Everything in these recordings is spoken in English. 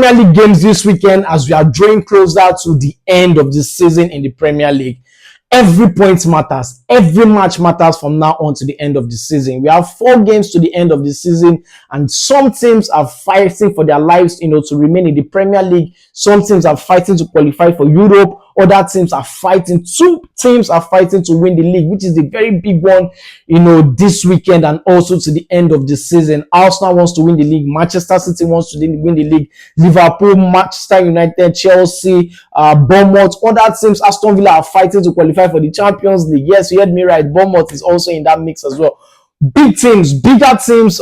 Premier League games this weekend as we are drawing closer to the end of the season in the Premier League. Every point matters. Every match matters from now on to the end of the season. We have 4 games to the end of the season, and some teams are fighting for their lives, to remain in the Premier League. Some teams are fighting to qualify for Europe. Other teams are fighting. 2 teams are fighting to win the league, which is a very big one, this weekend and also to the end of the season. Arsenal wants to win the league. Manchester City wants to win the league. Liverpool, Manchester United, Chelsea, Bournemouth. Other teams, Aston Villa, are fighting to qualify for the Champions League. Yes, you heard me right. Bournemouth is also in that mix as well. Big teams, bigger teams,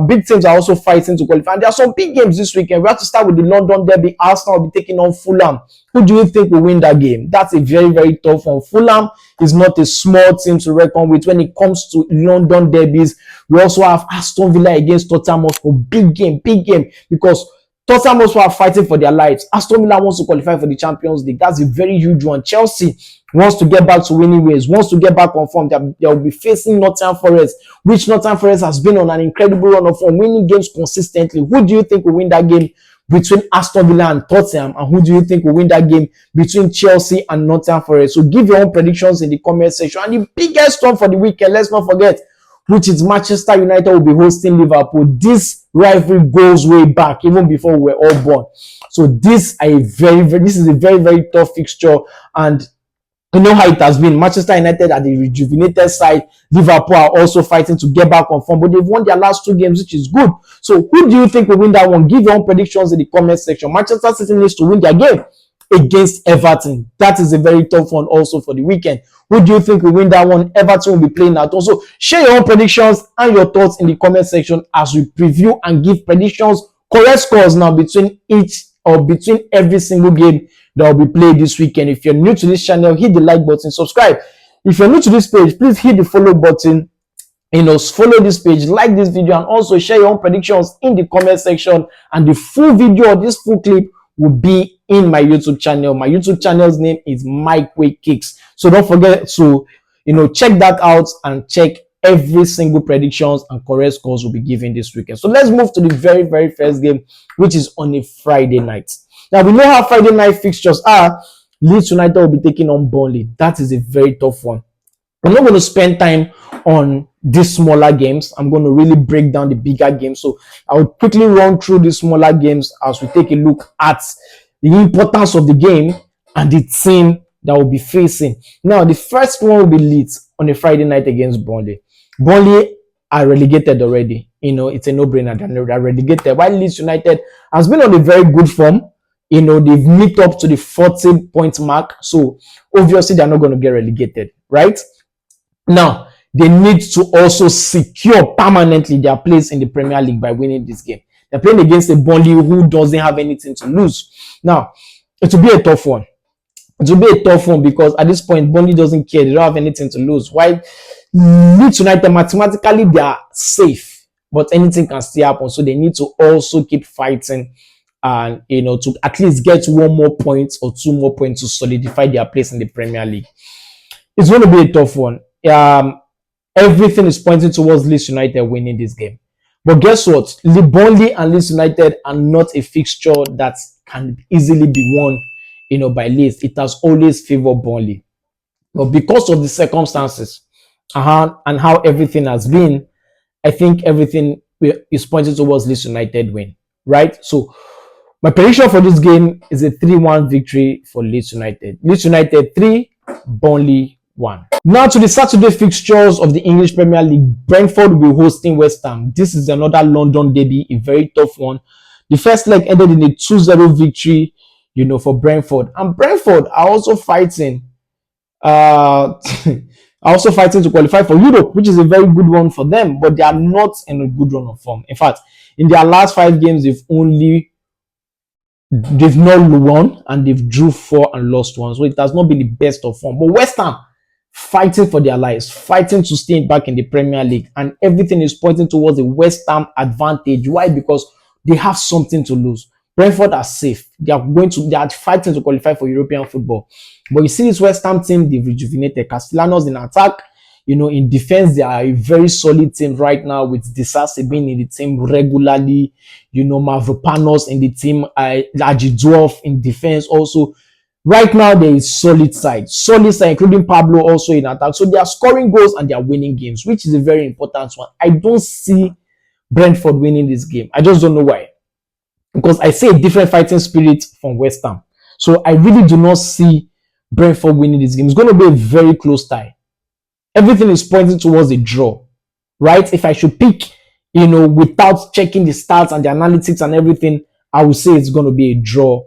big teams are also fighting to qualify. And there are some big games this weekend. We have to start with the London derby. Arsenal will be taking on Fulham. Who do you think will win that game? That's a very, very tough one. Fulham is not a small team to reckon with when it comes to London derbies. We also have Aston Villa against Tottenham Hotspur. Big game, because Tottenham Hotspur are fighting for their lives. Aston Villa wants to qualify for the Champions League. That's a very huge one. Chelsea wants to get back to winning ways, wants to get back on form. They will be facing Nottingham Forest, which Nottingham Forest has been on an incredible run of form, winning games consistently. Who do you think will win that game between Aston Villa and Tottenham? And who do you think will win that game between Chelsea and Nottingham Forest? So give your own predictions in the comment section. And the biggest one for the weekend, let's not forget, which is Manchester United will be hosting Liverpool. This rivalry goes way back, even before we were all born. So this is a very, very tough fixture. And you know how it has been. Manchester United are the rejuvenated side. Liverpool are also fighting to get back on form, but they've won their last 2 games, which is good. So who do you think will win that one? Give your own predictions in the comment section. Manchester City needs to win their game against Everton. That is a very tough one also for the weekend. Who do you think will win that one? Everton will be playing at home. So share your own predictions and your thoughts in the comment section as we preview and give predictions, correct scores now between every single game that will be played this weekend. If you're new to this channel, hit the like button, subscribe. If you're new to this page, please hit the follow button. Follow this page, like this video, and also share your own predictions in the comment section. And the full video of this full clip will be in my YouTube channel. My YouTube channel's name is Mike Way Kicks. So don't forget to, check that out and check every single predictions and correct scores will be given this weekend. So let's move to the very, very first game, which is on a Friday night. Now, we know how Friday night fixtures are. Leeds United will be taking on Burnley. That is a very tough one. I'm not going to spend time on these smaller games. I'm going to really break down the bigger games. So I will quickly run through the smaller games as we take a look at the importance of the game and the team that will be facing. Now, the first one will be Leeds on a Friday night against Burnley. Burnley are relegated already. It's a no-brainer. They're relegated. While Leeds United has been on a very good form. They've meet up to the 40-point mark. So obviously they're not going to get relegated, right? Now, they need to also secure permanently their place in the Premier League by winning this game. They're playing against a Burnley who doesn't have anything to lose. Now, it will be a tough one. It will be a tough one because at this point, Burnley doesn't care. They don't have anything to lose. While Leeds United, mathematically, they are safe, but anything can still happen. So they need to also keep fighting and, to at least get 1 more point or 2 more points to solidify their place in the Premier League. It's going to be a tough one. Everything is pointing towards Leeds United winning this game. But guess what? Burnley and Leeds United are not a fixture that can easily be won, by Leeds. It has always favored Burnley. But because of the circumstances and how everything has been, I think everything is pointing towards Leeds United win, right? So my prediction for this game is a 3-1 victory for Leeds United. Leeds United 3, Burnley 1. Now to the Saturday fixtures of the English Premier League. Brentford will be hosting West Ham. This is another London derby, a very tough one. The first leg ended in a 2-0 victory, for Brentford. And Brentford are also fighting, to qualify for Europe, which is a very good one for them, but they are not in a good run of form. In fact, in their last 5 games, they've not won and they've drew 4 and lost 1. So it has not been the best of form. But West Ham fighting for their lives, fighting to stay back in the Premier League, and everything is pointing towards the West Ham advantage. Why? Because they have something to lose. Brentford are safe. They are fighting to qualify for European football. But you see this West Ham team, they've rejuvenated. Castellanos in attack. In defense, they are a very solid team right now with Disasi being in the team regularly. Mavropanos in the team, Dwarf in defense also. Right now, there is solid side, including Pablo also in attack. So they are scoring goals and they are winning games, which is a very important one. I don't see Brentford winning this game. I just don't know why. Because I see a different fighting spirit from West Ham. So I really do not see Brentford winning this game. It's going to be a very close tie. Everything is pointing towards a draw, right? If I should pick, without checking the stats and the analytics and everything, I would say it's going to be a draw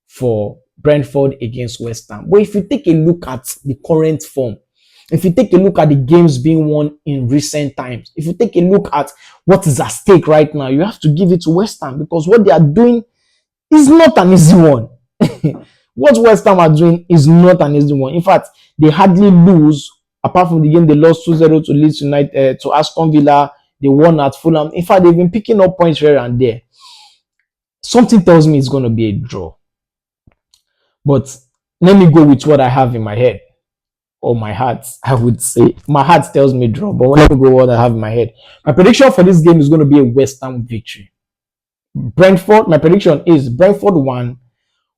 for Brentford against West Ham. But if you take a look at the current form, if you take a look at the games being won in recent times, if you take a look at what is at stake right now, you have to give it to West Ham because what they are doing is not an easy one. What West Ham are doing is not an easy one. In fact, they hardly lose, apart from the game they lost 2-0 to Leeds United, to Aston Villa. They won at Fulham. In fact, they've been picking up points here and there. Something tells me it's going to be a draw. But let me go with what I have in my head. Or my heart, I would say. My heart tells me draw, but let me go with what I have in my head. My prediction for this game is going to be a West Ham victory. My prediction is Brentford 1,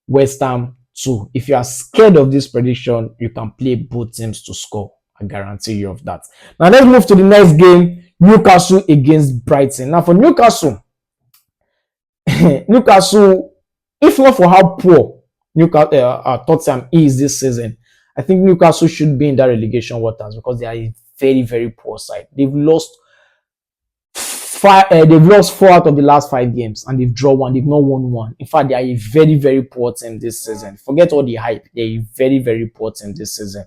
West Ham 2. If you are scared of this prediction, you can play both teams to score. I guarantee you of that. Now let's move to the next game, Newcastle against Brighton. Now for Newcastle, if not for how poor Tottenham is this season, I think Newcastle should be in that relegation waters because they are a very, very poor side. They've lost 4 out of the last 5 games and they've drawn 1. They've not won 1. In fact, they are a very, very poor team this season. Forget all the hype. They're a very, very poor team this season.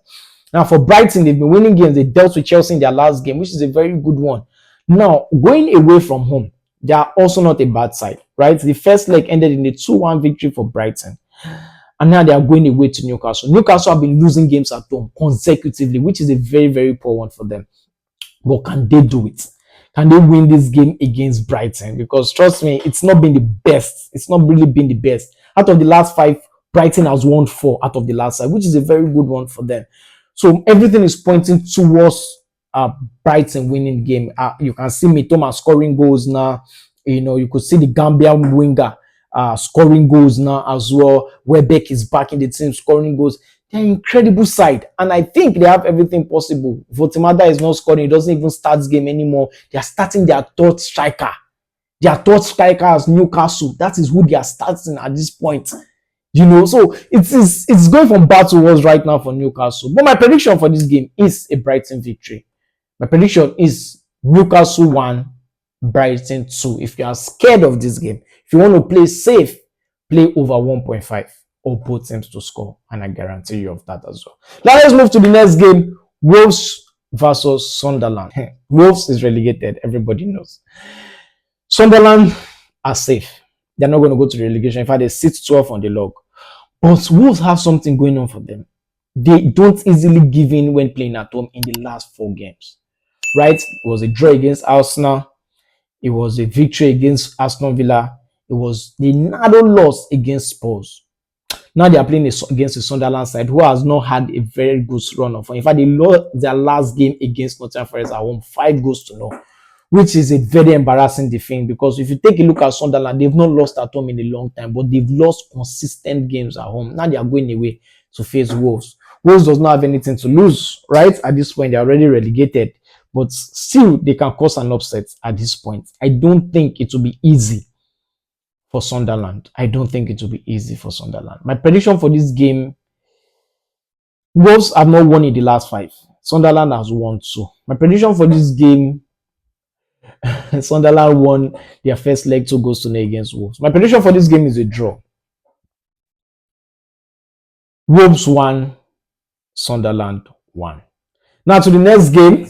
Now, for Brighton, they've been winning games. They dealt with Chelsea in their last game, which is a very good one. Now, going away from home, they are also not a bad side, right? The first leg ended in a 2-1 victory for Brighton. And now they are going away to Newcastle. Newcastle have been losing games at home consecutively, which is a very, very poor one for them. But can they do it? Can they win this game against Brighton? Because trust me, it's not been the best. It's not really been the best. Out of the last 5, Brighton has won 4 out of the last 5, which is a very good one for them. So everything is pointing towards Brighton winning the game. You can see Mitoma scoring goals now. You could see the Gambian winger scoring goals now as well. Welbeck is back in the team scoring goals. They're an incredible side, and I think they have everything possible. Votimada is not scoring; he doesn't even start this game anymore. They are starting their third striker. Their third striker as Newcastle. That is who they are starting at this point. So it's going from bad to worse right now for Newcastle. But my prediction for this game is a Brighton victory. My prediction is Newcastle 1, Brighton 2. If you are scared of this game, if you want to play safe, play over 1.5 or both teams to score, and I guarantee you of that as well. Now let's move to the next game, Wolves versus Sunderland. Wolves is relegated, everybody knows. Sunderland are safe. They're not going to go to the relegation. In fact, they sit 12 on the log. But Wolves have something going on for them. They don't easily give in when playing at home in the last 4 games. Right? It was a draw against Arsenal. It was a victory against Aston Villa. It was the narrow loss against Spurs. Now they are playing against the Sunderland side, who has not had a very good run of form. In fact, they lost their last game against Nottingham Forest at home, 5-0, which is a very embarrassing defeat. Because if you take a look at Sunderland, they've not lost at home in a long time, but they've lost consistent games at home. Now they are going away to face Wolves. Wolves does not have anything to lose, right? At this point, they're already relegated, but still they can cause an upset at this point. I don't think it will be easy for Sunderland. I don't think it will be easy for Sunderland. My prediction for this game, Wolves have not won in the last 5. Sunderland has won 2. My prediction for this game, Sunderland won their first leg 2-0 against Wolves. My prediction for this game is a draw. Wolves 1, Sunderland 1. Now to the next game,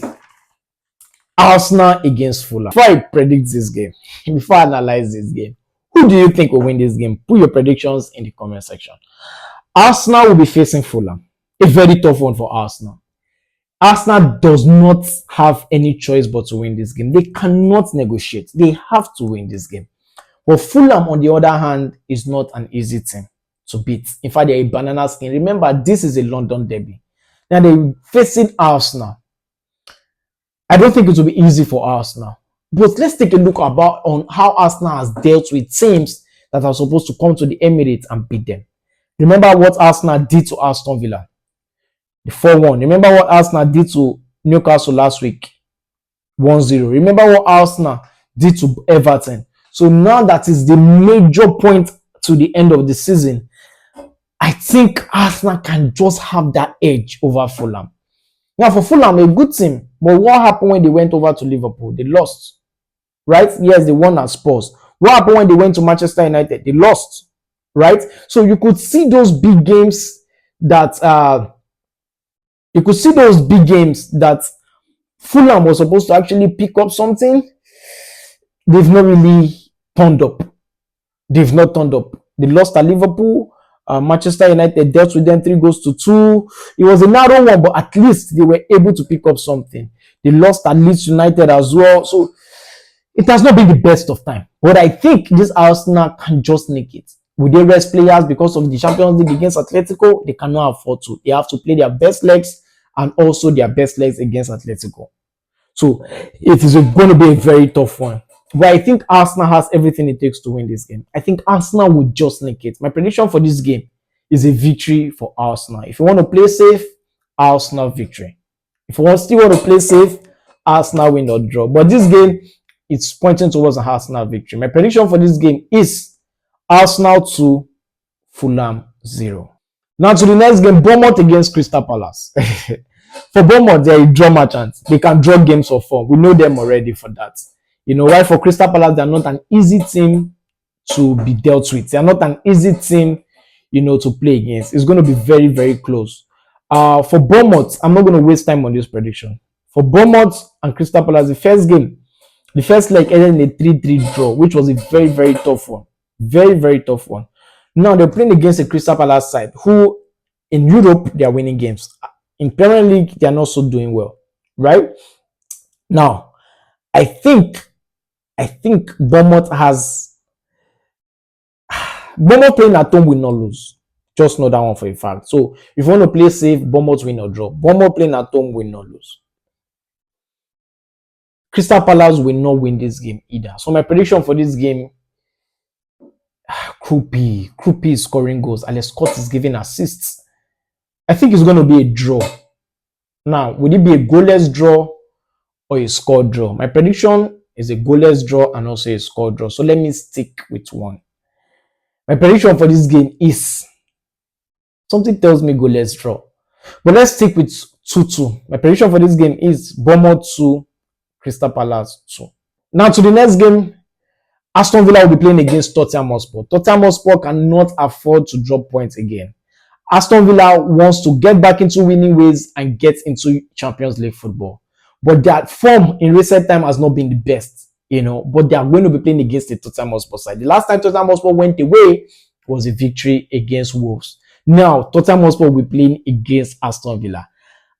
Arsenal against Fulham. Before I predict this game, before I analyze this game, who do you think will win this game? Put your predictions in the comment section. Arsenal will be facing Fulham. A very tough one for Arsenal. Arsenal does not have any choice but to win this game. They cannot negotiate. They have to win this game. But Fulham, on the other hand, is not an easy team to beat. In fact, they're a banana skin. Remember, this is a London derby. Now they're facing Arsenal. I don't think it will be easy for Arsenal. But let's take a look about on how Arsenal has dealt with teams that are supposed to come to the Emirates and beat them. Remember what Arsenal did to Aston Villa, the 4-1. Remember what Arsenal did to Newcastle last week, 1-0. Remember what Arsenal did to Everton. So now that is the major point to the end of the season, I think Arsenal can just have that edge over Fulham. Now, for Fulham, a good team. But what happened when they went over to Liverpool? They lost, right? Yes, they won at Spurs. What happened when they went to Manchester United? They lost, right? So you could see those big games that Fulham was supposed to actually pick up something. They've not really turned up. They've not turned up. They lost at Liverpool. Manchester United dealt with them 3-2. It was a narrow one, but at least they were able to pick up something. They lost at Leeds United as well. So it has not been the best of time. But I think this Arsenal can just make it. With they rest players because of the Champions League against Atletico? They cannot afford to. They have to play their best legs and also their best legs against Atletico. So it is going to be a very tough one. But I think Arsenal has everything it takes to win this game. I think Arsenal will just nick it. My prediction for this game is a victory for Arsenal. If you want to play safe, Arsenal victory. If you still want to play safe, Arsenal win or draw. But this game, it's pointing towards an Arsenal victory. My prediction for this game is Arsenal 2, Fulham 0. Now to the next game, Bournemouth against Crystal Palace. For Bournemouth, they are a draw merchants. They can draw games for fun. We know them already for that. You know why? For Crystal Palace, they are not an easy team to be dealt with. They are not an easy team, to play against. It's going to be very, very close. For Bournemouth, I'm not going to waste time on this prediction. For Bournemouth and Crystal Palace, the first leg ended in a 3-3 draw, which was a very, very tough one. Very, very tough one. Now they're playing against a Crystal Palace side who, in Europe, they are winning games. In Premier League, they are not so doing well, right? Now, I think Bournemouth playing at home will not lose. Just know that one for a fact. So if you want to play safe, Bournemouth win or draw. Bournemouth playing at home will not lose. Crystal Palace will not win this game either. So my prediction for this game, Krupi is scoring goals. Alex Scott is giving assists. I think it's going to be a draw. Now, would it be a goalless draw or a score draw? My prediction is a goalless draw and also a score draw. So let me stick with one. My prediction for this game is, something tells me goalless draw. But let's stick with 2-2. My prediction for this game is Bournemouth 2, Crystal Palace 2. Now to the next game, Aston Villa will be playing against Tottenham Hotspur. Tottenham Hotspur cannot afford to drop points again. Aston Villa wants to get back into winning ways and get into Champions League football. But their form in recent time has not been the best, but they are going to be playing against the Tottenham Hotspur side. The last time Tottenham Hotspur went away was a victory against Wolves. Now, Tottenham Hotspur will be playing against Aston Villa.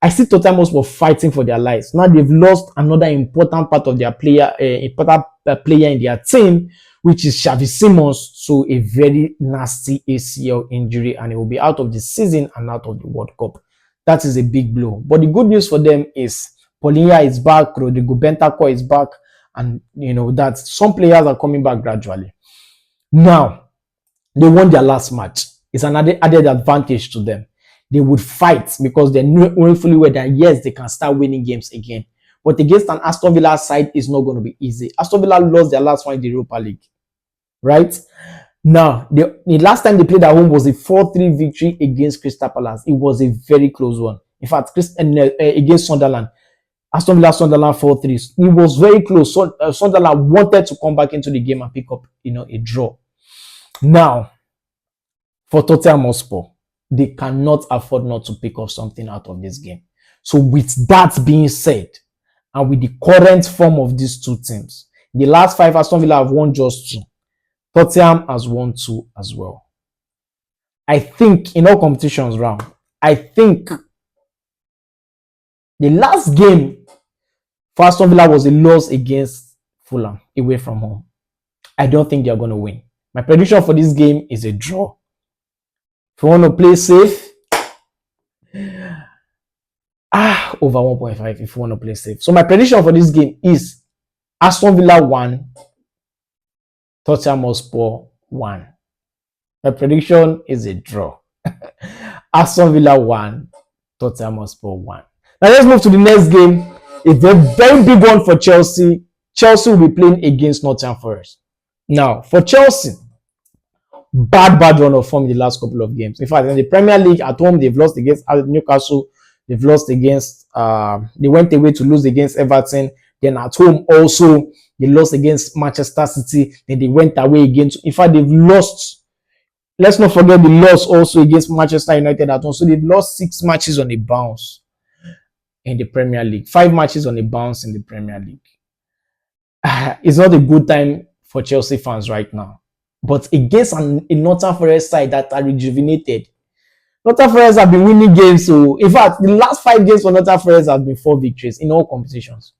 I see Tottenham Hotspur fighting for their lives. Now they've lost another important part of their player, important player in their team, which is Xavi Simons, to a very nasty ACL injury, and he will be out of the season and out of the World Cup. That is a big blow. But the good news for them is Paulinho is back, Rodrigo Bentancur is back, and that some players are coming back gradually. Now, they won their last match. It's another added advantage to them. They would fight because they know fully well that yes, they can start winning games again. But against an Aston Villa side, it's not going to be easy. Aston Villa lost their last one in the Europa League, right? Now, the last time they played at home was a 4-3 victory against Crystal Palace. It was a very close one. In fact, against Sunderland, Aston Villa Sunderland 4-3. It was very close. Sunderland wanted to come back into the game and pick up, a draw. Now, for Tottenham Hotspur, they cannot afford not to pick up something out of this game. So with that being said, and with the current form of these two teams, the last 5 Aston Villa have won just 2. Tottenham has won 2 as well. I think in all competitions round, I think the last game for Aston Villa was a loss against Fulham away from home. I don't think they are going to win. My prediction for this game is a draw. If you want to play safe, Over 1.5 if you want to play safe. So my prediction for this game is Aston Villa 1, Tottenham Hotspur 1. My prediction is a draw. Aston Villa 1, Tottenham Hotspur 1. Now let's move to the next game. It's a very big one for Chelsea. Chelsea will be playing against Nottingham Forest. Now, for Chelsea, bad run of form in the last couple of games. In fact, in the Premier League at home, they've lost against Newcastle. They've lost against, they went away to lose against Everton. Then at home also, they lost against Manchester City. Then they went away again. In fact, they've lost. Let's not forget the loss also against Manchester United at home. So they've lost 6 matches on a bounce in the Premier League. 5 matches on a bounce in the Premier League. It's not a good time for Chelsea fans right now. But against a Nottingham Forest side that are rejuvenated, Nottingham Forest have been winning games. So, in fact, the last 5 games for Nottingham Forest have been 4 victories in all competitions.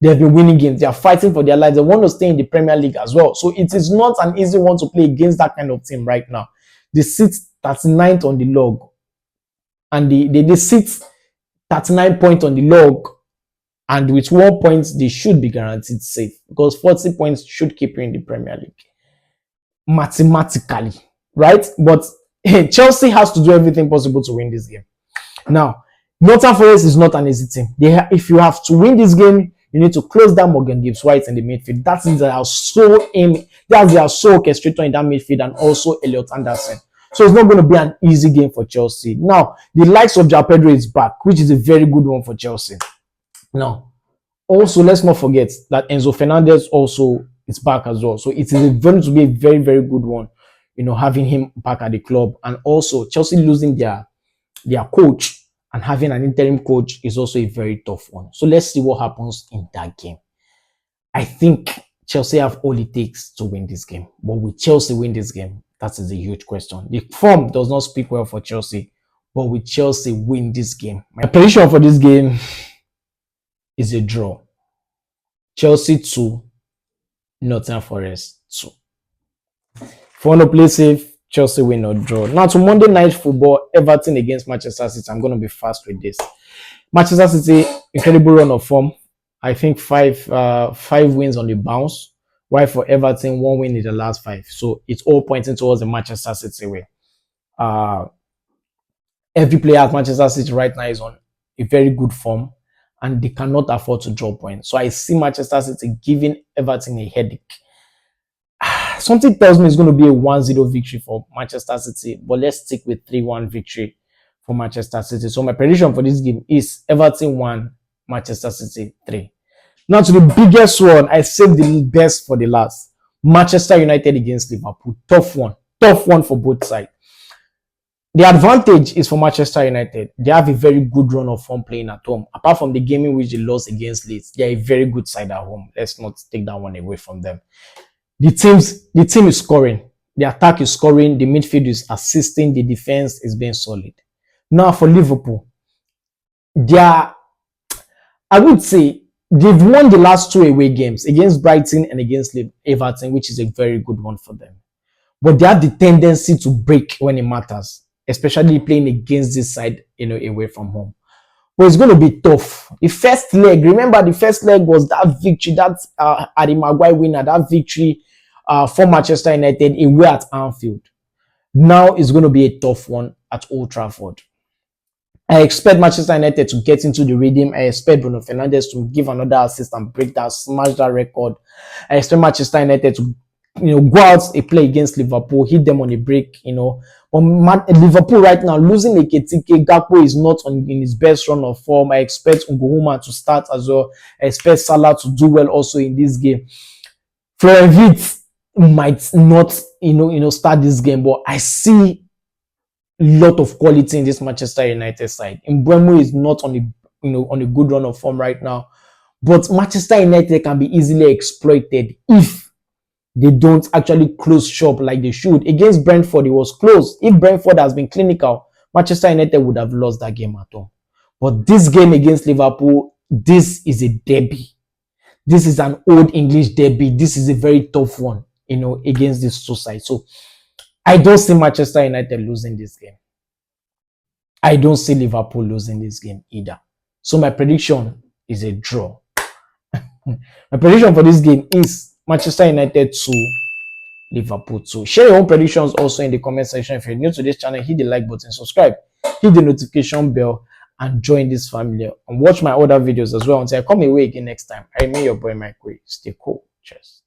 They have been winning games. They are fighting for their lives. They want to stay in the Premier League as well. So, it is not an easy one to play against that kind of team right now. They sit 39th on the log. And they sit 39 points on the log. And with 1 point, they should be guaranteed safe. Because 40 points should keep you in the Premier League. Mathematically, right? But Chelsea has to do everything possible to win this game. Now, Nottingham Forest is not an easy team. If you have to win this game, you need to close down Morgan Gibbs-White in the midfield. That's their sole aim. That's their sole orchestrator in that midfield, and also Elliot Anderson. So it's not going to be an easy game for Chelsea. Now, the likes of João Pedro is back, which is a very good one for Chelsea. Now, also, let's not forget that Enzo Fernandez also is back as well. So it is going to be a very, very good one, having him back at the club. And also, Chelsea losing their coach and having an interim coach is also a very tough one. So let's see what happens in that game. I think Chelsea have all it takes to win this game. But will Chelsea win this game? That is a huge question. The form does not speak well for Chelsea. But will Chelsea win this game? My prediction for this game is a draw. Chelsea 2, Nottingham Forest 2. If you want to play safe, Chelsea win or draw. Now to Monday Night Football, Everton against Manchester City. I'm going to be fast with this. Manchester City, incredible run of form. I think five wins on the bounce. While for Everton, 1 win in the last 5. So it's all pointing towards the Manchester City way. Every player at Manchester City right now is on a very good form, and they cannot afford to drop points. So I see Manchester City giving Everton a headache. Something tells me it's going to be a 1-0 victory for Manchester City, but let's stick with 3-1 victory for Manchester City. So my prediction for this game is Everton 1, Manchester City 3. Now to the biggest one, I saved the best for the last. Manchester United against Liverpool. Tough one for both sides. The advantage is for Manchester United. They have a very good run of form playing at home. Apart from the game in which they lost against Leeds, they are a very good side at home. Let's not take that one away from them. The team is scoring. The attack is scoring. The midfield is assisting. The defense is being solid. Now for Liverpool, I would say they've won the last 2 away games against Brighton and against Everton, which is a very good one for them. But they have the tendency to break when it matters, especially playing against this side, away from home. But it's going to be tough. The first leg, remember the first leg was that victory, that Harry Maguire winner, that victory for Manchester United away at Anfield. Now it's going to be a tough one at Old Trafford. I expect Manchester United to get into the rhythm. I expect Bruno Fernandes to give another assist and smash that record. I expect Manchester United to go out a play against Liverpool, hit them on a break, But Liverpool right now, losing Ekitike, Gakpo is not in his best run of form. I expect Nguuma to start as well. I expect Salah to do well also in this game. Florian Wirtz might not, start this game, but I see a lot of quality in this Manchester United side. Mbeumo is not on a good run of form right now, but Manchester United can be easily exploited if they don't actually close shop like they should. Against Brentford, it was close. If Brentford has been clinical, Manchester United would have lost that game at all. But this game against Liverpool, this is a derby. This is an old English derby. This is a very tough one, against these 2 sides. So I don't see Manchester United losing this game. I don't see Liverpool losing this game either. So my prediction is a draw. My prediction for this game is Manchester United 2, Liverpool 2. Share your own predictions also in the comment section. If you're new to this channel, hit the like button, subscribe, hit the notification bell, and join this family. And watch my other videos as well until I come away again next time. I remain your boy Mike Way. Stay cool. Cheers.